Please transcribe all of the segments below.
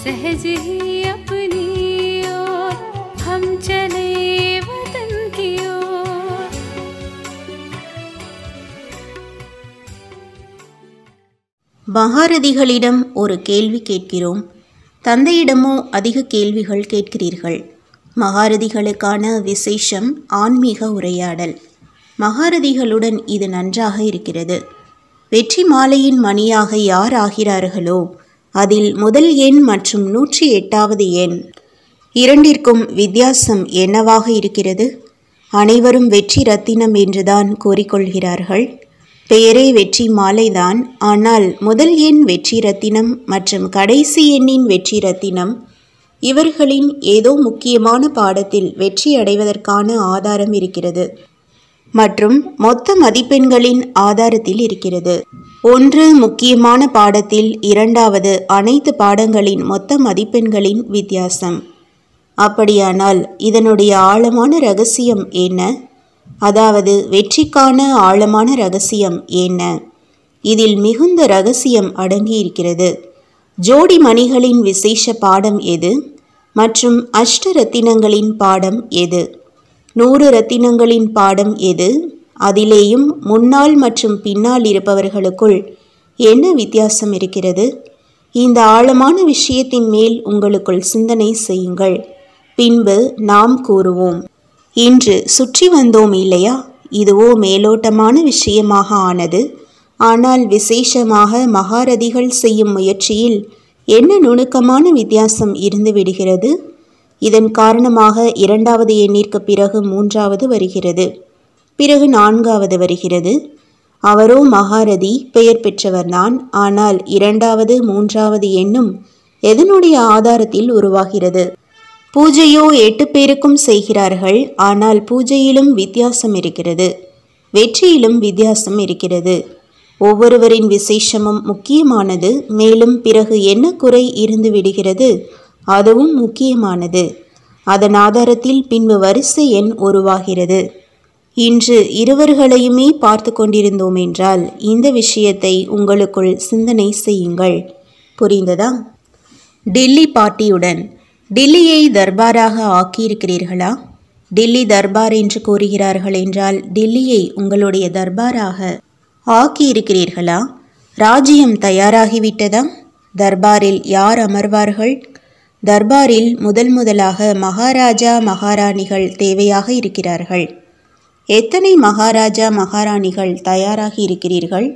सहज ही अपनी ओर हम चले वतन की ओर। மகாரதிகளிடம் ஒரு கேள்வி கேட்கிறோம், தந்தையிடமோ அதிக கேள்விகள் கேட்கிறீர்கள். மகாரதிகளுக்கான விசேஷம் ஆன்மீக உரையாடல். மகாரதிகளுடன் இது நன்றாக இருக்கிறது. வெற்றி மாலையின் மணியாக யார் ஆகிறார்களோ அதில் முதல் எண் மற்றும் 108வது எண் இரண்டிற்கும் வித்தியாசம் என்னவாக இருக்கிறது? அனைவரும் வெற்றி ரத்தினம் என்றுதான் கூறிக்கொள்கிறார்கள். பெயரே வெற்றி மாலைதான். ஆனால் முதல் எண் வெற்றி ரத்தினம் மற்றும் கடைசி எண்ணின் வெற்றி ரத்தினம் இவர்களின் ஏதோ முக்கியமான பாடத்தில் வெற்றி அடைவதற்கான ஆதாரம் இருக்கிறது மற்றும் மொத்த மதிப்பெண்களின் ஆதாரத்தில் இருக்கிறது. ஒன்று முக்கியமான பாடத்தில், இரண்டாவது அனைத்து பாடங்களின் மொத்த மதிப்பெண்களின் வித்தியாசம். அப்படியானால் இதனுடைய ஆழமான ரகசியம் என்ன? அதாவது வெற்றிக்கான ஆழமான ரகசியம் என்ன? இதில் மிகுந்த ரகசியம் அடங்கியிருக்கிறது. ஜோடி மணிகளின் விசேஷ பாடம் எது மற்றும் அஷ்ட ரத்தினங்களின் பாடம் எது? 100 ரத்தினங்களின் பாடம் எது? அதிலேயும் முன்னால் மற்றும் பின்னால் இருப்பவர்களுக்குள் என்ன வித்தியாசம் இருக்கிறது? இந்த ஆழமான விஷயத்தின் மேல் உங்களுக்குள் சிந்தனை செய்யுங்கள். பின்பு நாம் கூறுவோம். இன்று சுற்றி வந்தோம் இல்லையா? இதுவோ மேலோட்டமான விஷயமாக ஆனது. ஆனால் விசேஷமாக மகாரதிகள் செய்யும் முயற்சியில் என்ன நுணுக்கமான வித்தியாசம் இருந்து விடுகிறது. இதன் காரணமாக 2வது எண்ணிற்கு பிறகு 3வது வருகிறது, பிறகு 4வது வருகிறது. அவரோ மகாரதி, பெயர் பெற்றவர்தான். ஆனால் 2வது 3வது எண்ணும் எதனுடைய ஆதாரத்தில் உருவாகிறது? பூஜையோ 8 பேருக்கும் செய்கிறார்கள். ஆனால் பூஜையிலும் வித்தியாசம் இருக்கிறது, வெற்றியிலும் வித்தியாசம் இருக்கிறது. ஒவ்வொருவரின் விசேஷமும் முக்கியமானது. மேலும் பிறகு என்ன குறை இருந்து விடுகிறது? அதுவும் முக்கியமானது. அதன் ஆதாரத்தில் பின்பு வரிசை எண் உருவாகிறது. இன்று இருவர்களையுமே பார்த்து கொண்டிருந்தோம் என்றால் இந்த விஷயத்தை உங்களுக்குள் சிந்தனை செய்யுங்கள். புரிந்ததா? டில்லி பார்ட்டியுடன் டில்லியை தர்பாராக ஆக்கியிருக்கிறீர்களா? டில்லி தர்பார் என்று கூறுகிறார்கள் என்றால் டில்லியை உங்களுடைய தர்பாராக ஆக்கியிருக்கிறீர்களா? ராஜ்யம் தயாராகிவிட்டதா? தர்பாரில் யார் அமர்வார்கள்? தர்பாரில் முதலாக மகாராஜா மகாராணிகள் தேவையாக இருக்கிறார்கள். எத்தனை மகாராஜா மகாராணிகள் தயாராகி இருக்கிறீர்கள்?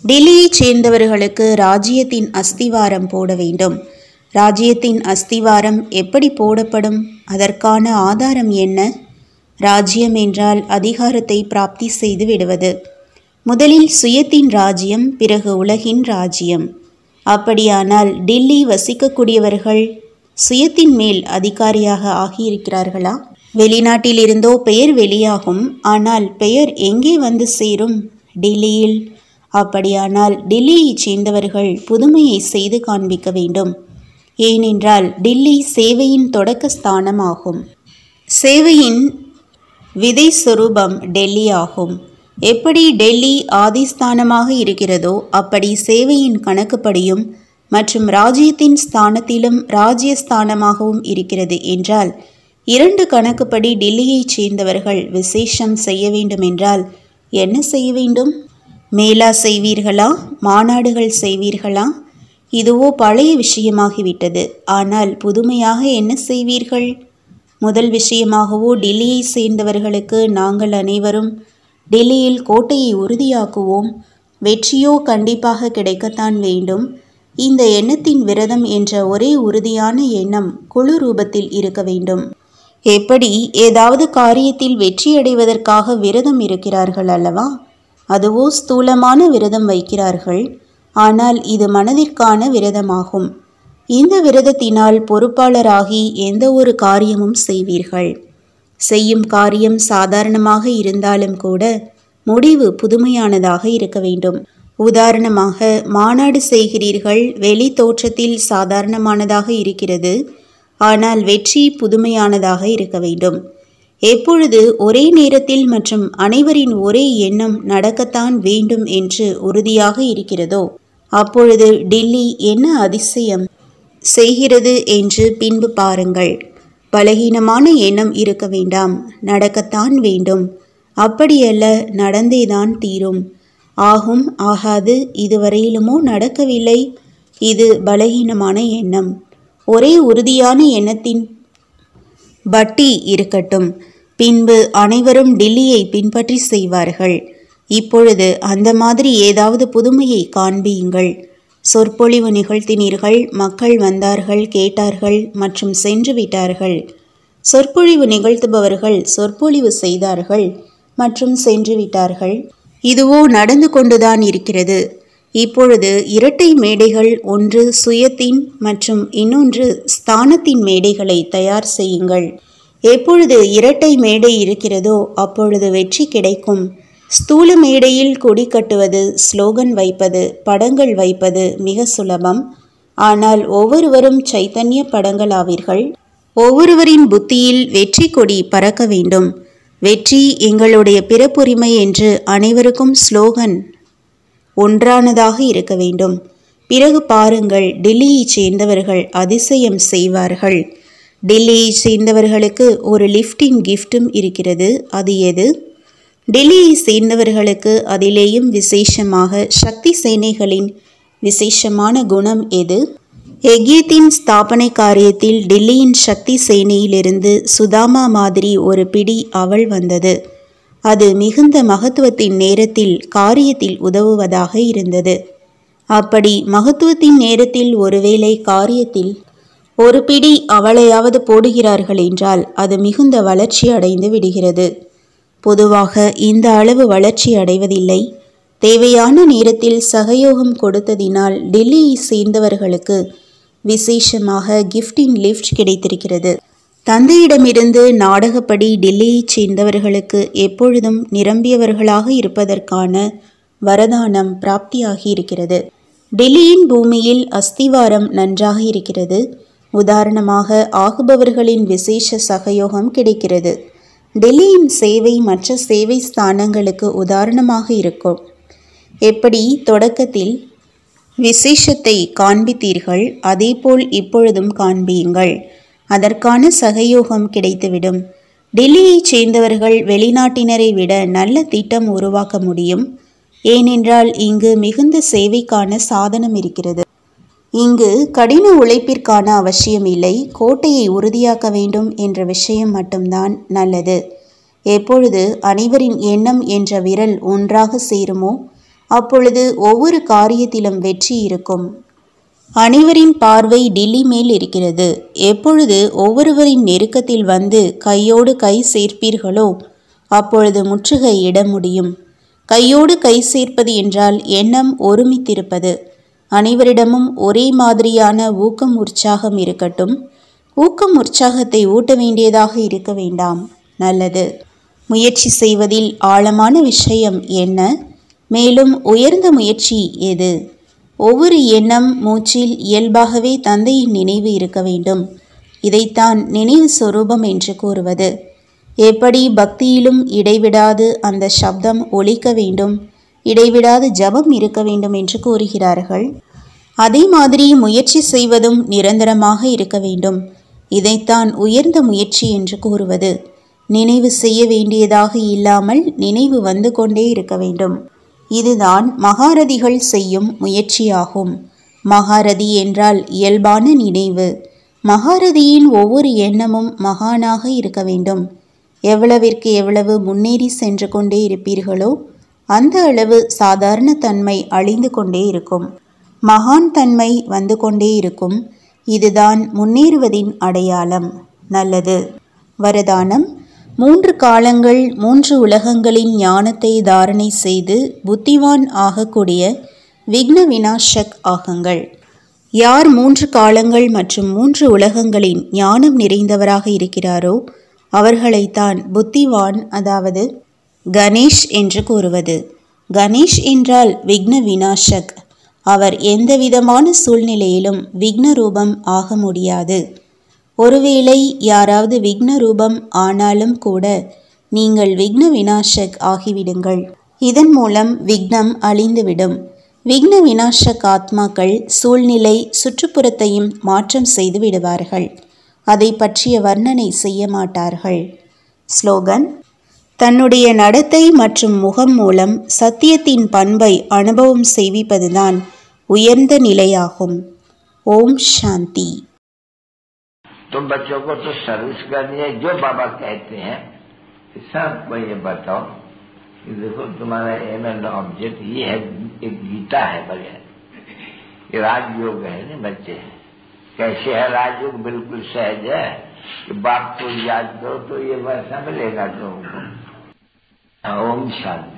டில்லியைச் சேர்ந்தவர்களுக்கு ராஜ்யத்தின் அஸ்திவாரம் போட வேண்டும். ராஜ்யத்தின் அஸ்திவாரம் எப்படி போடப்படும்? அதற்கான ஆதாரம் என்ன? ராஜ்யம் என்றால் அதிகாரத்தை பிராப்தி செய்து விடுவது. முதலில் சுயத்தின் ராஜ்யம், பிறகு உலகின் ராஜ்யம். அப்படியானால் டில்லி வசிக்கக்கூடியவர்கள் சுயத்தின் மேல் அதிகாரியாக ஆகியிருக்கிறார்களா? வெளிநாட்டில் இருந்தோ பெயர் வெளியாகும். ஆனால் பெயர் எங்கே வந்து சேரும்? டில்லியில். அப்படியானால் டில்லியைச் சேர்ந்தவர்கள் புதுமையை செய்து காண்பிக்க வேண்டும். ஏனென்றால் டில்லி சேவையின் தொடக்க ஸ்தானம் ஆகும். சேவையின் விதை சொரூபம் டெல்லி ஆகும். எப்படி டெல்லி ஆதிஸ்தானமாக இருக்கிறதோ அப்படி சேவையின் கணக்குப்படியும் மற்றும் ராஜ்யத்தின் ஸ்தானத்திலும் ராஜ்யஸ்தானமாகவும் இருக்கிறது என்றால் 2 கணக்குப்படி டில்லியைச் சேர்ந்தவர்கள் விசேஷம் செய்ய வேண்டும் என்றால் என்ன செய்ய வேண்டும்? மேலா செய்வீர்களா? மாநாடுகள் செய்வீர்களா? இதுவோ பழைய விஷயமாகிவிட்டது. ஆனால் புதுமையாக என்ன செய்வீர்கள்? முதல் விஷயமாகவோ டில்லியை சேர்ந்தவர்களுக்கு நாங்கள் அனைவரும் டில்லியில் கோட்டையை உறுதியாக்குவோம். வெற்றியோ கண்டிப்பாக கிடைக்கத்தான் வேண்டும். இந்த எண்ணத்தின் விரதம் என்ற ஒரே உறுதியான எண்ணம் குழு ரூபத்தில் இருக்க வேண்டும். எப்படி ஏதாவது காரியத்தில் வெற்றியடைவதற்காக விரதம் இருக்கிறார்கள் அல்லவா? அதுவோ ஸ்தூலமான விரதம் வைக்கிறார்கள். ஆனால் இது மனதிற்கான விரதமாகும். இந்த விரதத்தினால் பொறுப்பாளராகி எந்த ஒரு காரியமும் செய்வீர்கள். செய்யும் காரியம் சாதாரணமாக இருந்தாலும் கூட முடிவு புதுமையானதாக இருக்க வேண்டும். உதாரணமாக, மாநாடு செய்கிறீர்கள். வெளி தோற்றத்தில் சாதாரணமானதாக இருக்கிறது, ஆனால் வெற்றி புதுமையானதாக இருக்க வேண்டும். எப்பொழுது ஒரே நேரத்தில் மற்றும் அனைவரின் ஒரே எண்ணம் நடக்கத்தான் வேண்டும் என்று உறுதியாக இருக்கிறதோ அப்பொழுது டில்லி என்ன அதிசயம் செய்கிறது என்று பின்பு பாருங்கள். பலகீனமான எண்ணம் இருக்க வேண்டாம், நடக்கத்தான் வேண்டும். அப்படியல்ல, நடந்தேதான் தீரும். ஆகும் ஆகாது இதுவரையிலுமோ நடக்கவில்லை. இது பலகீனமான எண்ணம். ஒரே உறுதியான எண்ணத்தின் பட்டி இருக்கட்டும். பின்பு அனைவரும் டில்லியை பின்பற்றி செய்வார்கள். இப்பொழுது அந்த மாதிரி ஏதாவது புதுமையை காண்பியுங்கள். சொற்பொழிவு நிகழ்த்தினீர்கள், மக்கள் வந்தார்கள், கேட்டார்கள் மற்றும் சென்று விட்டார்கள். சொற்பொழிவு நிகழ்த்துபவர்கள் சொற்பொழிவு செய்தார்கள் மற்றும் சென்று விட்டார்கள். இதுவோ நடந்து கொண்டுதான் இருக்கிறது. இப்பொழுது இரட்டை மேடைகள், ஒன்று சுயத்தின் மற்றும் இன்னொன்று ஸ்தானத்தின் மேடைகளை தயார் செய்யுங்கள். எப்பொழுது இரட்டை மேடை இருக்கிறதோ அப்பொழுது வெற்றி கிடைக்கும். ஸ்தூல மேடையில் கொடி கட்டுவது, ஸ்லோகன் வைப்பது, படங்கள் வைப்பது மிக சுலபம். ஆனால் ஒவ்வொருவரும் சைத்தன்ய படங்கள் ஆவீர்கள். ஒவ்வொருவரின் புத்தியில் வெற்றி கொடி பறக்க வேண்டும். வெற்றி எங்களுடைய பிறப்புரிமை என்று அனைவருக்கும் ஸ்லோகன் ஒன்றானதாக இருக்க வேண்டும். பிறகு பாருங்கள், டில்லியைச் சேர்ந்தவர்கள் அதிசயம் செய்வார்கள். டில்லியைச் சேர்ந்தவர்களுக்கு ஒரு லிஃப்டிங் கிஃப்டும் இருக்கிறது. அது எது? டில்லியை சேர்ந்தவர்களுக்கு அதிலேயும் விசேஷமாக சக்தி சேனைகளின் விசேஷமான குணம் எது? யக்ஞத்தின் ஸ்தாபனை காரியத்தில் டில்லியின் சக்தி சேனையிலிருந்து சுதாமா மாதிரி ஒரு பிடி அவள் வந்தது. அது மிகுந்த மகத்துவத்தின் நேரத்தில் காரியத்தில் உதவுவதாக இருந்தது. அப்படி மகத்துவத்தின் நேரத்தில் ஒருவேளை காரியத்தில் ஒரு பிடி அவளையாவது போடுகிறார்கள் என்றால் அது மிகுந்த வளர்ச்சி அடைந்து விடுகிறது. பொதுவாக இந்த அளவு வளர்ச்சி அடைவதில்லை. தேவையான நேரத்தில் சகயோகம் கொடுத்ததினால் டில்லியை சேர்ந்தவர்களுக்கு விசேஷமாக கிஃப்டிங் லிஃப்ட் கிடைத்திருக்கிறது. தந்தையிடமிருந்து நாடகப்படி டில்லியைச் சேர்ந்தவர்களுக்கு எப்பொழுதும் நிரம்பியவர்களாக இருப்பதற்கான வரதானம் பிராப்தியாகி இருக்கிறது. டில்லியின் பூமியில் அஸ்திவாரம் நன்றாக இருக்கிறது. உதாரணமாக, ஆகுபவர்களின் விசேஷ சகயோகம் கிடைக்கிறது. டெல்லியின் சேவை மற்ற சேவை ஸ்தானங்களுக்கு உதாரணமாக இருக்கும். எப்படி தொடக்கத்தில் விசேஷத்தை காண்பித்தீர்கள், அதேபோல் இப்பொழுதும் காண்பியுங்கள். அதற்கான சகயோகம் கிடைத்துவிடும். டெல்லியைச் சேர்ந்தவர்கள் வெளிநாட்டினரை விட நல்ல திட்டம் உருவாக்க முடியும். ஏனென்றால் இங்கு மிகுந்த சேவைக்கான சாதனம் இருக்கிறது. இங்கு கடின உழைப்பிற்கான அவசியம் இல்லை. கோட்டையை உறுதியாக்க வேண்டும் என்ற விஷயம் மட்டும்தான் நல்லது. எப்பொழுது அனைவரின் எண்ணம் என்ற விரல் ஒன்றாக சேருமோ அப்பொழுது ஒவ்வொரு காரியத்திலும் வெற்றி இருக்கும். அனைவரின் பார்வை டில்லி மேல் இருக்கிறது. எப்பொழுது ஒவ்வொருவரின் நெருக்கத்தில் வந்து கையோடு கை சேர்ப்பீர்களோ அப்பொழுது முற்றுகை இட முடியும். கையோடு கை சேர்ப்பது என்றால் எண்ணம் ஒருமித்திருப்பது. அனைவரிடமும் ஒரே மாதிரியான ஊக்கம் உற்சாகம் இருக்கட்டும். ஊக்கம் உற்சாகத்தை ஊட்ட வேண்டியதாக இருக்க வேண்டாம். நல்லது. முயற்சி செய்வதில் ஆழமான விஷயம் என்ன? மேலும் உயர்ந்த முயற்சி எது? ஒவ்வொரு எண்ணம் மூச்சில் இயல்பாகவே தந்தையின் நினைவு இருக்க வேண்டும். இதைத்தான் நினைவு சொரூபம் என்று கூறுவது. எப்படி பக்தியிலும் இடைவிடாது அந்த சப்தம் ஒலிக்க வேண்டும், இடைவிடாது ஜபம் இருக்க வேண்டும் என்று கூறுகிறார்கள். அதே மாதிரி முயற்சி செய்வதும் நிரந்தரமாக இருக்க வேண்டும். இதைத்தான் உயர்ந்த முயற்சி என்று கூறுவது. நினைவு செய்ய வேண்டியதாக இல்லாமல் நினைவு வந்து கொண்டே இருக்க வேண்டும். இதுதான் மகாரதிகள் செய்யும் முயற்சியாகும். மகாரதி என்றால் இயல்பான நினைவு. மகாரதியின் ஒவ்வொரு எண்ணமும் மகானாக இருக்க வேண்டும். எவ்வளவிற்கு எவ்வளவு முன்னேறி சென்று கொண்டே இருப்பீர்களோ அந்த அளவு சாதாரண தன்மை அழிந்து கொண்டே இருக்கும். மகான் தன்மை வந்து கொண்டே இருக்கும். இதுதான் முன்னேறுவதின் அடையாளம். நல்லது. வரதானம்: 3 காலங்கள் 3 உலகங்களின் ஞானத்தை தாரணை செய்து புத்திவான் ஆகக்கூடிய விக்ன விநாசக் ஆகுங்கள். யார் 3 காலங்கள் மற்றும் 3 உலகங்களின் ஞானம் நிறைந்தவராக இருக்கிறாரோ அவர்களைத்தான் புத்திவான், அதாவது கணேஷ் என்று கூறுவது. கணேஷ் என்றால் விக்ன விநாசக். அவர் எந்தவிதமான சூழ்நிலையிலும் விக்ன ரூபம் ஆக முடியாது. ஒருவேளை யாராவது விக்ன ரூபம் ஆனாலும் கூட நீங்கள் விக்ன விநாசக் ஆகிவிடுங்கள். இதன் மூலம் விக்னம் அழிந்துவிடும். விக்ன விநாசக் ஆத்மாக்கள் சூழ்நிலை சுற்றுப்புறத்தையும் மாற்றம் செய்து விடுவார்கள். அதை பற்றிய வர்ணனை செய்ய மாட்டார்கள். ஸ்லோகன்: தன்னுடைய நடத்தை மற்றும் முகம் மூலம் சத்தியத்தின் பண்பை அனுபவம் செய்விப்பதுதான் உயர்ந்த நிலையாகும். ஓம் சாந்தி. तुम बच्चों को तो सर्विस करनी है, जो बाबा कहते हैं सबको ये बताओ कि देखो तुम्हारा एम एंड ऑब्जेक्ट ये है, एक गीता है बढ़िया, ये राजयोग है ना बच्चे। कैसे है राजयोग? बिल्कुल सहज है कि बाप को याद करो तो ये वैसा मिलेगा तुमको। ओम शांति।